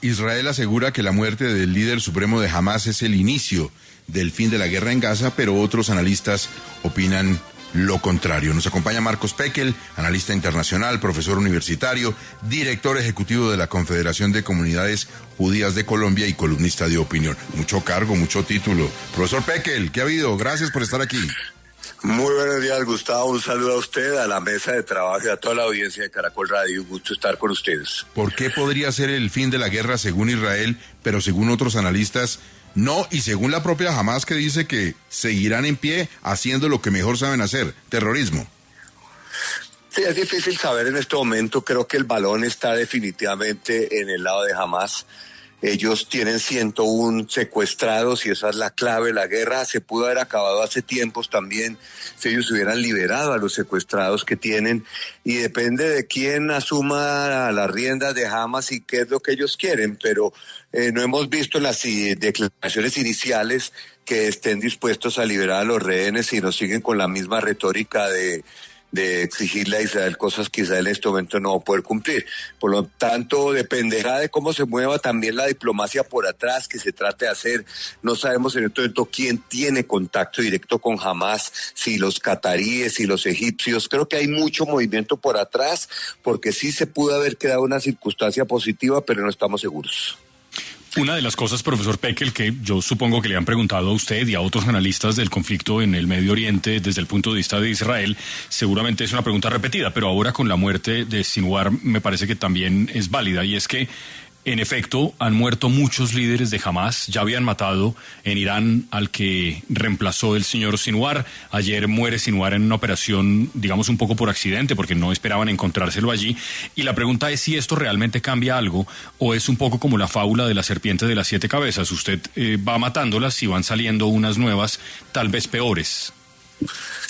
Israel asegura que la muerte del líder supremo de Hamás es el inicio del fin de la guerra en Gaza, pero otros analistas opinan lo contrario. Nos acompaña Marcos Pekel, analista internacional, profesor universitario, director ejecutivo de la Confederación de Comunidades Judías de Colombia y columnista de opinión. Mucho cargo, mucho título. Profesor Pekel, ¿qué ha habido? Gracias por estar aquí. Muy buenos días, Gustavo. Un saludo a usted, a la mesa de trabajo y a toda la audiencia de Caracol Radio. Un gusto estar con ustedes. ¿Por qué podría ser el fin de la guerra según Israel, pero según otros analistas no, y según la propia Hamás, que dice que seguirán en pie haciendo lo que mejor saben hacer, terrorismo? Sí, es difícil saber en este momento. Creo que el balón está definitivamente en el lado de Hamás. Ellos tienen 101 secuestrados y esa es la clave. La guerra se pudo haber acabado hace tiempos también si ellos hubieran liberado a los secuestrados que tienen, y depende de quién asuma las riendas de Hamás y qué es lo que ellos quieren, pero no hemos visto en las declaraciones iniciales que estén dispuestos a liberar a los rehenes, y nos siguen con la misma retórica de exigirle a Israel cosas que Israel en este momento no va a poder cumplir. Por lo tanto, dependerá de cómo se mueva también la diplomacia por atrás que se trate de hacer. No sabemos en este momento quién tiene contacto directo con Hamás, si los cataríes, si los egipcios. Creo que hay mucho movimiento por atrás, porque sí se pudo haber quedado una circunstancia positiva, pero no estamos seguros. Una de las cosas, profesor Pekel, que yo supongo que le han preguntado a usted y a otros analistas del conflicto en el Medio Oriente desde el punto de vista de Israel, seguramente es una pregunta repetida, pero ahora con la muerte de Sinwar me parece que también es válida, y es que en efecto, han muerto muchos líderes de Hamás. Ya habían matado en Irán al que reemplazó el señor Sinwar. Ayer muere Sinwar en una operación, digamos, un poco por accidente, porque no esperaban encontrárselo allí. Y la pregunta es si esto realmente cambia algo, o es un poco como la fábula de la serpiente de las 7 cabezas. Usted va matándolas y van saliendo unas nuevas, tal vez peores.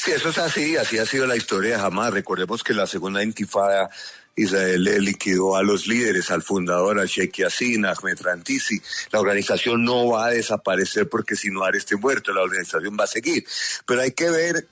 Sí, eso es así ha sido la historia de Hamás. Recordemos que la segunda intifada Israel le liquidó a los líderes, al fundador, al Sheikh Yassin, a Ahmed Rantisi. La organización no va a desaparecer porque Sinwar esté muerto, la organización va a seguir. Pero hay que ver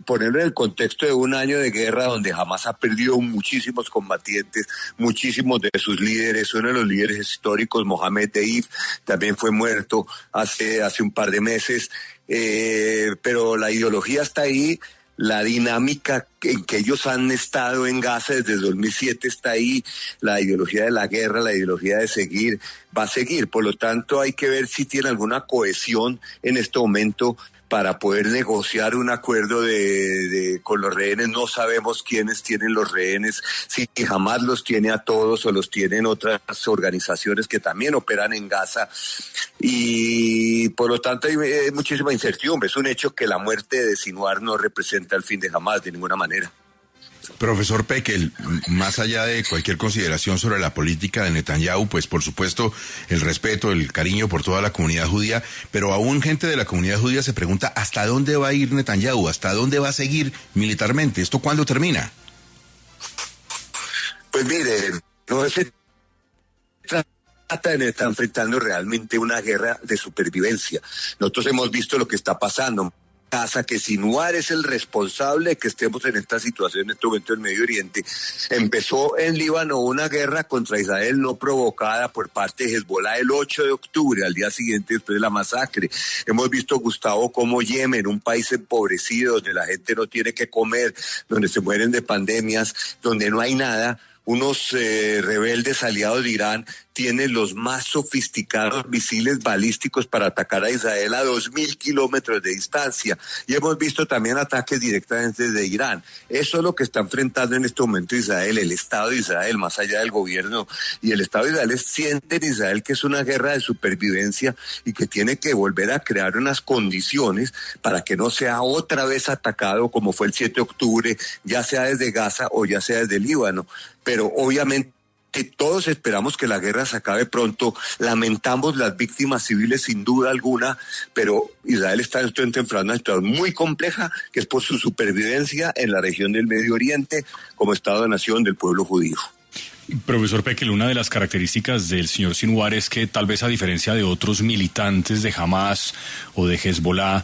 ponerlo en el contexto de un año de guerra donde Hamás ha perdido muchísimos combatientes, muchísimos de sus líderes. Uno de los líderes históricos, Mohamed Deif, también fue muerto hace un par de meses. Pero la ideología está ahí. La dinámica en que ellos han estado en Gaza desde el 2007 está ahí. La ideología de la guerra, la ideología de seguir, va a seguir. Por lo tanto, hay que ver si tiene alguna cohesión en este momento para poder negociar un acuerdo con los rehenes. No sabemos quiénes tienen los rehenes, si Hamás los tiene a todos o los tienen otras organizaciones que también operan en Gaza. Y por lo tanto hay muchísima incertidumbre. Es un hecho que la muerte de Sinwar no representa el fin de Hamás de ninguna manera. Profesor Pekel, más allá de cualquier consideración sobre la política de Netanyahu, pues por supuesto el respeto, el cariño por toda la comunidad judía, pero aún gente de la comunidad judía se pregunta ¿hasta dónde va a ir Netanyahu? ¿Hasta dónde va a seguir militarmente? ¿Esto cuándo termina? Pues mire, no se trata de estar enfrentando realmente una guerra de supervivencia. Nosotros hemos visto lo que está pasando. Gaza, que Sinwar es el responsable de que estemos en esta situación en este momento en Medio Oriente. Empezó en Líbano una guerra contra Israel no provocada por parte de Hezbollah el 8 de octubre, al día siguiente después de la masacre. Hemos visto, Gustavo, cómo Yemen, un país empobrecido, donde la gente no tiene que comer, donde se mueren de pandemias, donde no hay nada, unos rebeldes aliados de Irán tienen los más sofisticados misiles balísticos para atacar a Israel a 2.000 kilómetros de distancia. Y hemos visto también ataques directamente desde Irán. Eso es lo que está enfrentando en este momento Israel, el Estado de Israel, más allá del gobierno. Y el Estado de Israel siente en Israel que es una guerra de supervivencia y que tiene que volver a crear unas condiciones para que no sea otra vez atacado como fue el 7 de octubre, ya sea desde Gaza o ya sea desde Líbano. Pero obviamente que todos esperamos que la guerra se acabe pronto, lamentamos las víctimas civiles sin duda alguna, pero Israel está enfrentando una situación muy compleja que es por su supervivencia en la región del Medio Oriente como Estado-nación del pueblo judío. Profesor Pekel, una de las características del señor Sinwar es que tal vez a diferencia de otros militantes de Hamás o de Hezbollah,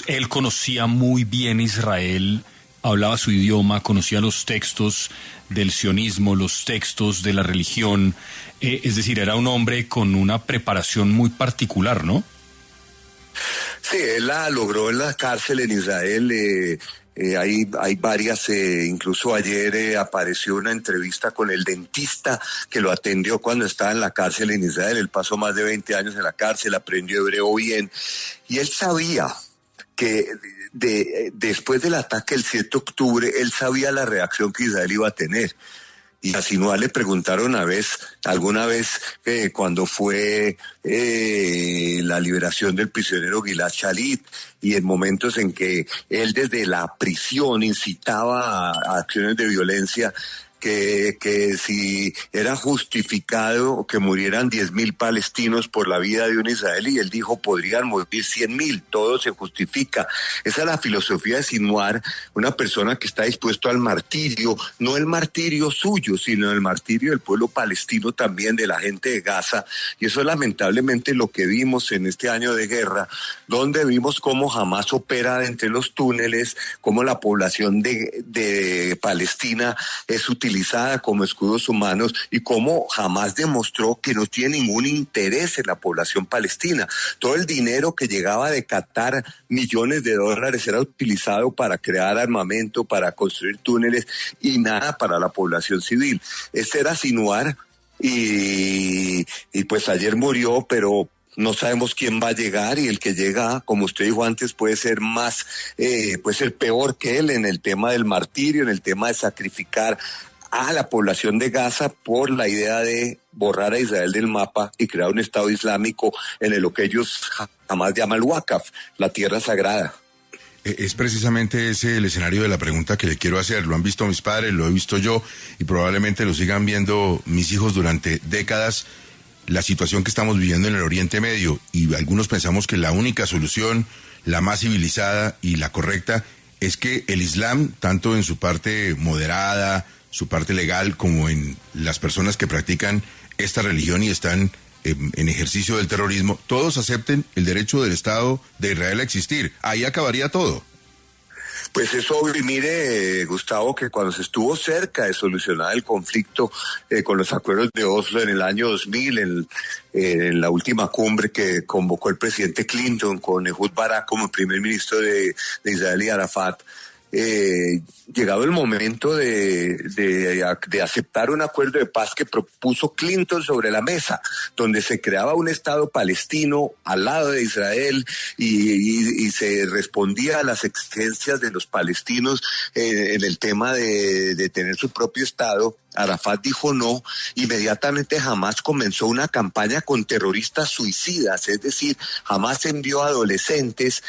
él conocía muy bien Israel hablaba su idioma, conocía los textos del sionismo, los textos de la religión, es decir, era un hombre con una preparación muy particular, ¿no? Sí, él la logró en la cárcel en Israel. Hay varias, incluso ayer apareció una entrevista con el dentista que lo atendió cuando estaba en la cárcel en Israel. Él pasó más de 20 años en la cárcel, aprendió hebreo bien, y él sabía que después del ataque del 7 de octubre, él sabía la reacción que Israel iba a tener. Y a Sinwar le preguntaron alguna vez, cuando fue la liberación del prisionero Gilad Shalit, y en momentos en que él desde la prisión incitaba a acciones de violencia, que si era justificado que murieran 10.000 palestinos por la vida de un israelí. Él dijo, podrían morir 100.000, todo se justifica. Esa es la filosofía de Sinwar, una persona que está dispuesto al martirio, no el martirio suyo, sino el martirio del pueblo palestino también, de la gente de Gaza. Y eso es lamentablemente lo que vimos en este año de guerra, donde vimos cómo Hamás opera entre los túneles, cómo la población de Palestina es utilizada como escudos humanos, y cómo Hamás demostró que no tiene ningún interés en la población palestina. Todo el dinero que llegaba de Qatar, millones de dólares, era utilizado para crear armamento, para construir túneles, y nada para la población civil. Este era Sinwar, y pues ayer murió, pero no sabemos quién va a llegar, y el que llega, como usted dijo antes, puede ser puede ser peor que él en el tema del martirio, en el tema de sacrificar a la población de Gaza por la idea de borrar a Israel del mapa y crear un Estado islámico en lo que ellos jamás llaman el Waqf, la tierra sagrada. Es precisamente ese el escenario de la pregunta que le quiero hacer. Lo han visto mis padres, lo he visto yo, y probablemente lo sigan viendo mis hijos durante décadas. La situación que estamos viviendo en el Oriente Medio, y algunos pensamos que la única solución, la más civilizada y la correcta, es que el Islam, tanto en su parte moderada, su parte legal, como en las personas que practican esta religión y están en ejercicio del terrorismo, todos acepten el derecho del Estado de Israel a existir. Ahí acabaría todo. Pues eso, mire, Gustavo, que cuando se estuvo cerca de solucionar el conflicto con los acuerdos de Oslo en el año 2000, en la última cumbre que convocó el presidente Clinton con Ehud Barak como primer ministro de Israel y Arafat, llegado el momento de aceptar un acuerdo de paz que propuso Clinton sobre la mesa, donde se creaba un Estado palestino al lado de Israel y se respondía a las exigencias de los palestinos en el tema de tener su propio Estado. Arafat dijo no. Inmediatamente Hamás comenzó una campaña con terroristas suicidas, es decir, Hamás envió adolescentes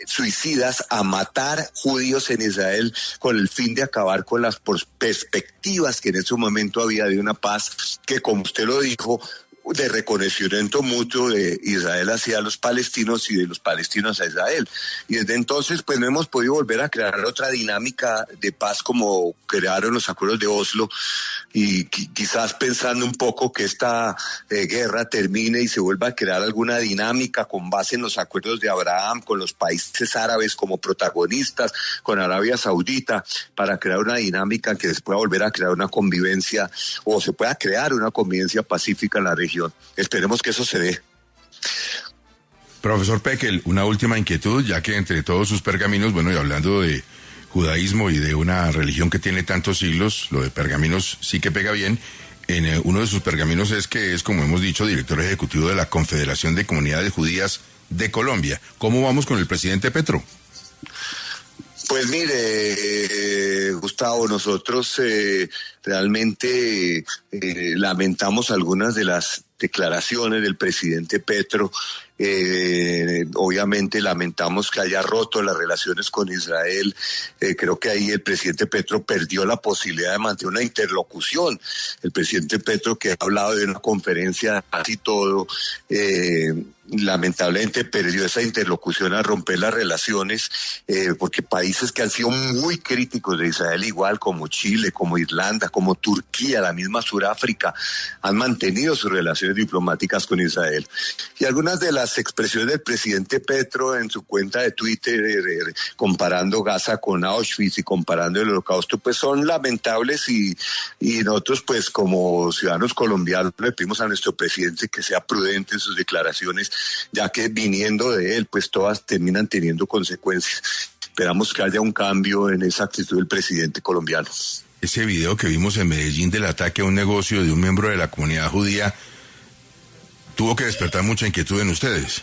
suicidas a matar judíos en Israel con el fin de acabar con las perspectivas que en ese momento había de una paz que, como usted lo dijo, de reconocimiento mutuo de Israel hacia los palestinos y de los palestinos a Israel. Y desde entonces pues no hemos podido volver a crear otra dinámica de paz como crearon los acuerdos de Oslo, y quizás pensando un poco que esta guerra termine y se vuelva a crear alguna dinámica con base en los acuerdos de Abraham, con los países árabes como protagonistas, con Arabia Saudita, para crear una dinámica que se pueda volver a crear una convivencia, o se pueda crear una convivencia pacífica en la región. Esperemos que eso se dé. Profesor Pekel, una última inquietud, ya que entre todos sus pergaminos, bueno, y hablando de judaísmo y de una religión que tiene tantos siglos, lo de pergaminos sí que pega bien. En uno de sus pergaminos es que es, como hemos dicho, director ejecutivo de la Confederación de Comunidades Judías de Colombia. ¿Cómo vamos con el presidente Petro? Pues mire, Gustavo, nosotros realmente lamentamos algunas de las declaraciones del presidente Petro. Obviamente lamentamos que haya roto las relaciones con Israel. Creo que ahí el presidente Petro perdió la posibilidad de mantener una interlocución. El presidente Petro, que ha hablado de una conferencia así todo, lamentablemente perdió esa interlocución al romper las relaciones, porque países que han sido muy críticos de Israel, igual como Chile, como Irlanda, como Turquía, la misma Sudáfrica, han mantenido sus relaciones diplomáticas con Israel. Y algunas de las expresiones del presidente Petro en su cuenta de Twitter, comparando Gaza con Auschwitz y comparando el Holocausto, pues son lamentables y nosotros pues como ciudadanos colombianos le pedimos a nuestro presidente que sea prudente en sus declaraciones, ya que viniendo de él pues todas terminan teniendo consecuencias. Esperamos que haya un cambio en esa actitud del presidente colombiano. Ese video que vimos en Medellín del ataque a un negocio de un miembro de la comunidad judía tuvo que despertar mucha inquietud en ustedes.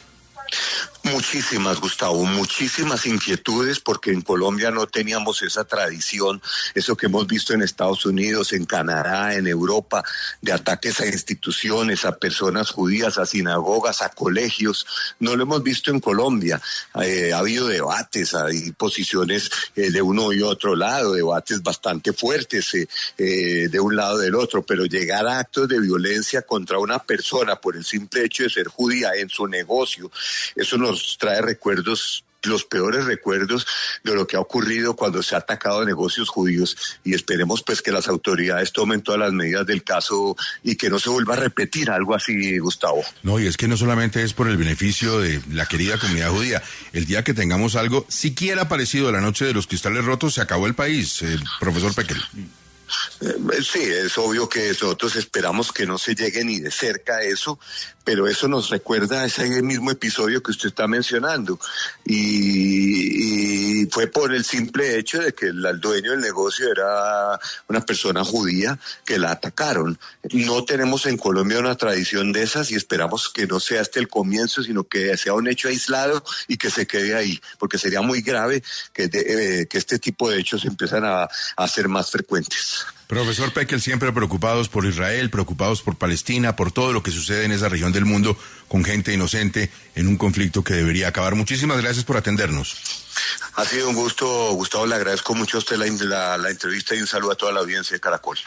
Muchísimas, Gustavo, muchísimas inquietudes, porque en Colombia no teníamos esa tradición, eso que hemos visto en Estados Unidos, en Canadá, en Europa, de ataques a instituciones, a personas judías, a sinagogas, a colegios. No lo hemos visto en Colombia. Ha habido debates, hay posiciones de uno y otro lado, debates bastante fuertes de un lado del otro, pero llegar a actos de violencia contra una persona por el simple hecho de ser judía en su negocio, eso nos trae recuerdos, los peores recuerdos de lo que ha ocurrido cuando se ha atacado a negocios judíos, y esperemos pues que las autoridades tomen todas las medidas del caso y que no se vuelva a repetir algo así, Gustavo. No, y es que no solamente es por el beneficio de la querida comunidad judía. El día que tengamos algo siquiera parecido a la noche de los cristales rotos, se acabó el país, profesor Pekel. Sí, es obvio que nosotros esperamos que no se llegue ni de cerca a eso, pero eso nos recuerda a ese mismo episodio que usted está mencionando, y fue por el simple hecho de que el dueño del negocio era una persona judía que la atacaron. No tenemos en Colombia una tradición de esas y esperamos que no sea este el comienzo, sino que sea un hecho aislado y que se quede ahí, porque sería muy grave que este tipo de hechos empiezan a ser más frecuentes. Profesor Pekel, siempre preocupados por Israel, preocupados por Palestina, por todo lo que sucede en esa región del mundo con gente inocente en un conflicto que debería acabar. Muchísimas gracias por atendernos. Ha sido un gusto, Gustavo, le agradezco mucho a usted la entrevista y un saludo a toda la audiencia de Caracol.